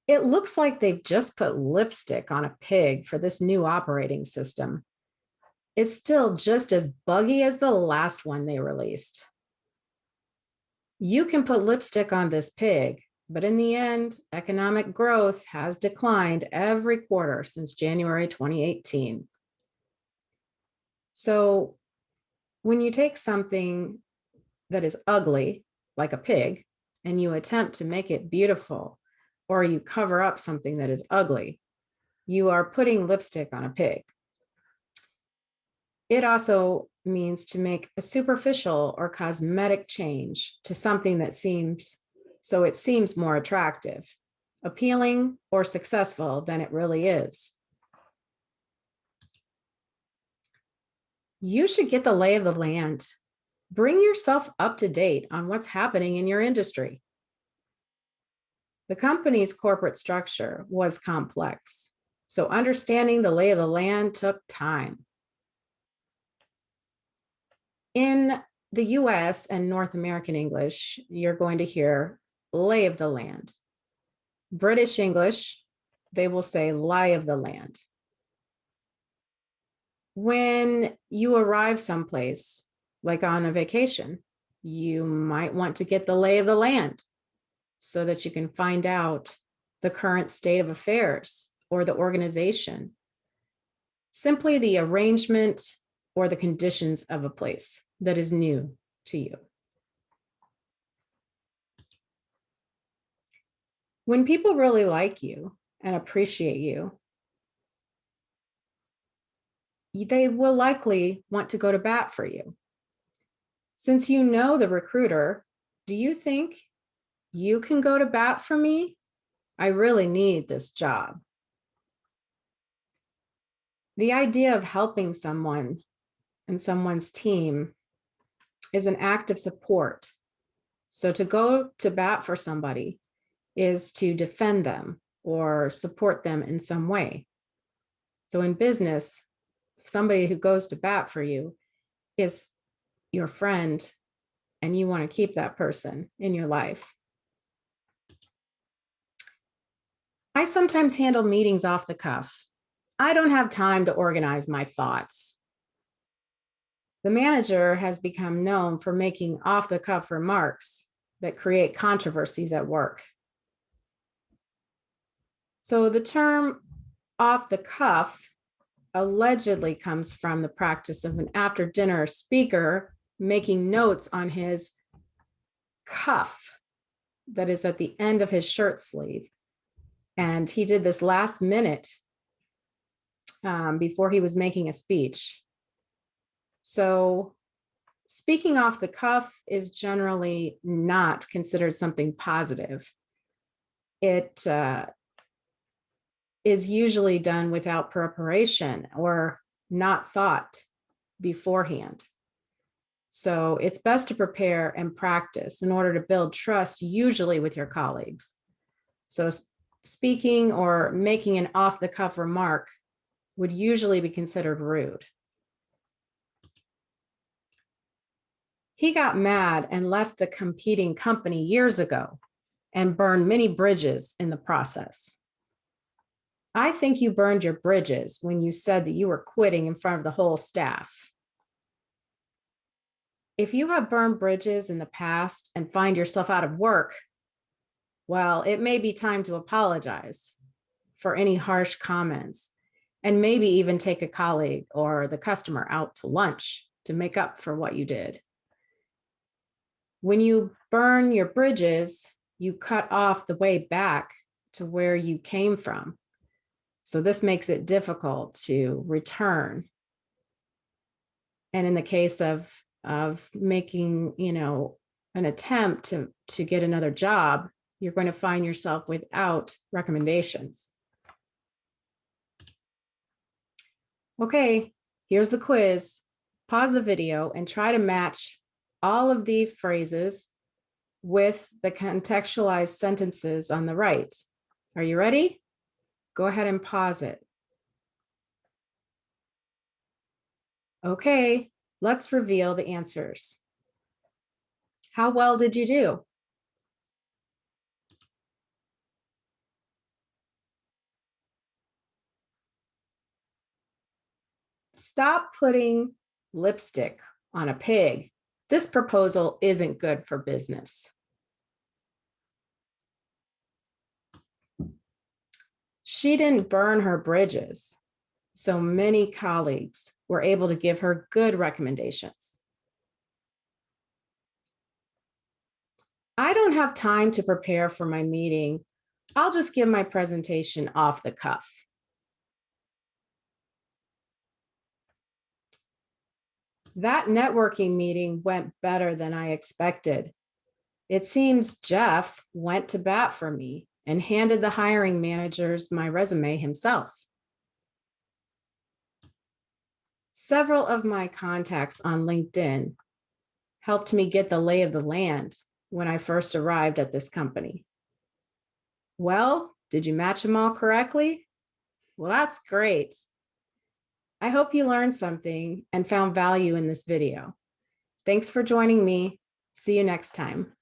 It looks like they've just put lipstick on a pig for this new operating system. It's still just as buggy as the last one they released. You can put lipstick on this pig, but in the end, economic growth has declined every quarter since January 2018. So when you take something that is ugly, like a pig, and you attempt to make it beautiful, or you cover up something that is ugly, you are putting lipstick on a pig. It also means to make a superficial or cosmetic change to something that seems more attractive, appealing, or successful than it really is. You should get the lay of the land. Bring yourself up to date on what's happening in your industry. The company's corporate structure was complex, so understanding the lay of the land took time. In the US and North American English, you're going to hear lay of the land. British English, they will say lie of the land. When you arrive someplace, like on a vacation, you might want to get the lay of the land so that you can find out the current state of affairs or the organization, simply the arrangement or the conditions of a place that is new to you. When people really like you and appreciate you, they will likely want to go to bat for you. Since you know the recruiter, do you think you can go to bat for me? I really need this job. The idea of helping someone and someone's team is an act of support. So to go to bat for somebody is to defend them or support them in some way. So in business, somebody who goes to bat for you is your friend, and you want to keep that person in your life. I sometimes handle meetings off the cuff. I don't have time to organize my thoughts. The manager has become known for making off the cuff remarks that create controversies at work. So the term off the cuff allegedly comes from the practice of an after dinner speaker making notes on his cuff that is at the end of his shirt sleeve. And he did this last minute before he was making a speech. So speaking off the cuff is generally not considered something positive. It is usually done without preparation or not thought beforehand. So it's best to prepare and practice in order to build trust, usually with your colleagues. So speaking or making an off-the-cuff remark would usually be considered rude. He got mad and left the competing company years ago and burned many bridges in the process. I think you burned your bridges when you said that you were quitting in front of the whole staff. If you have burned bridges in the past and find yourself out of work, well, it may be time to apologize for any harsh comments and maybe even take a colleague or the customer out to lunch to make up for what you did. When you burn your bridges, you cut off the way back to where you came from. So this makes it difficult to return. And in the case of making, an attempt to get another job, you're going to find yourself without recommendations. Okay, here's the quiz. Pause the video and try to match all of these phrases with the contextualized sentences on the right. Are you ready? Go ahead and pause it. Okay, let's reveal the answers. How well did you do? Stop putting lipstick on a pig. This proposal isn't good for business. She didn't burn her bridges, so many colleagues were able to give her good recommendations. I don't have time to prepare for my meeting. I'll just give my presentation off the cuff. That networking meeting went better than I expected. It seems Jeff went to bat for me and handed the hiring managers my resume himself. Several of my contacts on LinkedIn helped me get the lay of the land when I first arrived at this company. Well, did you match them all correctly? Well, that's great. I hope you learned something and found value in this video. Thanks for joining me. See you next time.